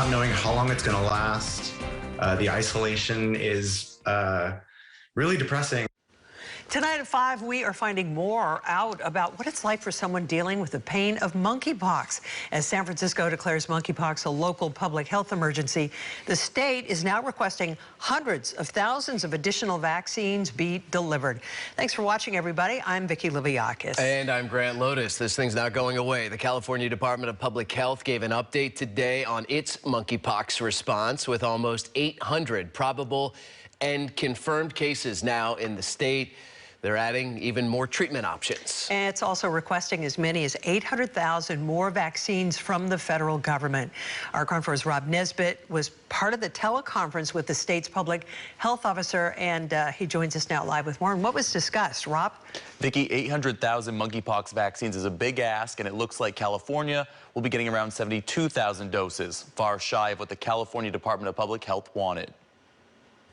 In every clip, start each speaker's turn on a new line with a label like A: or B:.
A: not knowing how long it's going to last. The isolation is really depressing.
B: Tonight at 5, we are finding more out about what it's like for someone dealing with the pain of monkeypox. As San Francisco declares monkeypox a local public health emergency, the state is now requesting hundreds of thousands of additional vaccines be delivered. Thanks for watching, everybody. I'm Vicki Liviakis.
C: And I'm Grant Lotus. This thing's not going away. The California Department of Public Health gave an update today on its monkeypox response, with almost 800 probable and confirmed cases now in the state. They're adding even more treatment options.
B: And it's also requesting as many as 800,000 more vaccines from the federal government. Our correspondent Rob Nesbitt was part of the teleconference with the state's public health officer, and he joins us now live with more. And what was discussed, Rob?
D: Vicki, 800,000 monkeypox vaccines is a big ask, and it looks like California will be getting around 72,000 doses, far shy of what the California Department of Public Health wanted.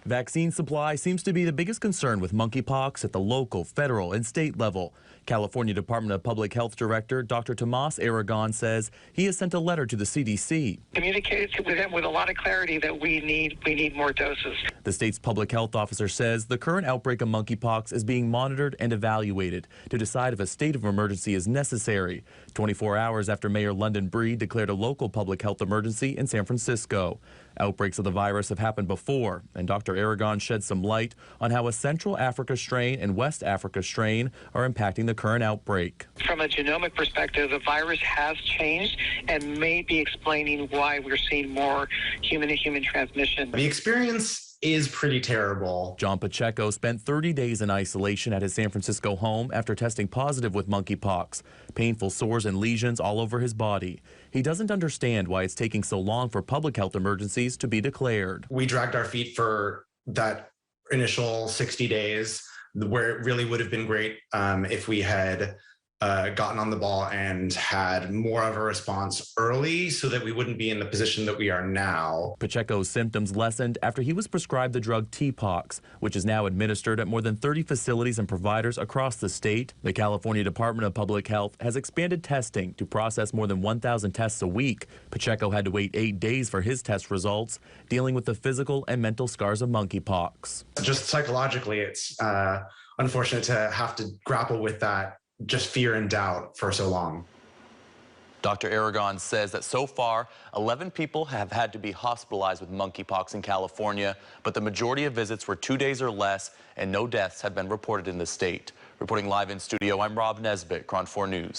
D: Vaccine supply seems to be the biggest concern with monkeypox at the local, federal, and state level. California Department of Public Health Director Dr. Tomas Aragon says he has sent a letter to the CDC.
E: Communicated with them with a lot of clarity that we need more doses.
D: The state's public health officer says the current outbreak of monkeypox is being monitored and evaluated to decide if a state of emergency is necessary, 24 hours after Mayor London Breed declared a local public health emergency in San Francisco. Outbreaks of the virus have happened before, and Dr. Aragon shed some light on how a Central Africa strain and West Africa strain are impacting the current outbreak.
E: From a genomic perspective, the virus has changed and may be explaining why we're seeing more human-to-human transmission.
A: The experience is pretty terrible.
D: John Pacheco spent 30 days in isolation at his San Francisco home after testing positive with monkeypox. Painful sores and lesions all over his body. He doesn't understand why it's taking so long for public health emergencies to be declared.
A: We dragged our feet for that initial 60 days, where it really would have been great if we had gotten on the ball and had more of a response early so that we wouldn't be in the position that we are now.
D: Pacheco's symptoms lessened after he was prescribed the drug TPOXX, which is now administered at more than 30 facilities and providers across the state. The California Department of Public Health has expanded testing to process more than 1,000 tests a week. Pacheco had to wait 8 days for his test results, dealing with the physical and mental scars of monkeypox.
A: Just psychologically, it's unfortunate to have to grapple with that just fear and doubt for so long.
D: Dr. Aragon says that so far, 11 people have had to be hospitalized with monkeypox in California, but the majority of visits were 2 days or less, and no deaths have been reported in the state. Reporting live in studio, I'm Rob Nesbitt, KRON 4 News.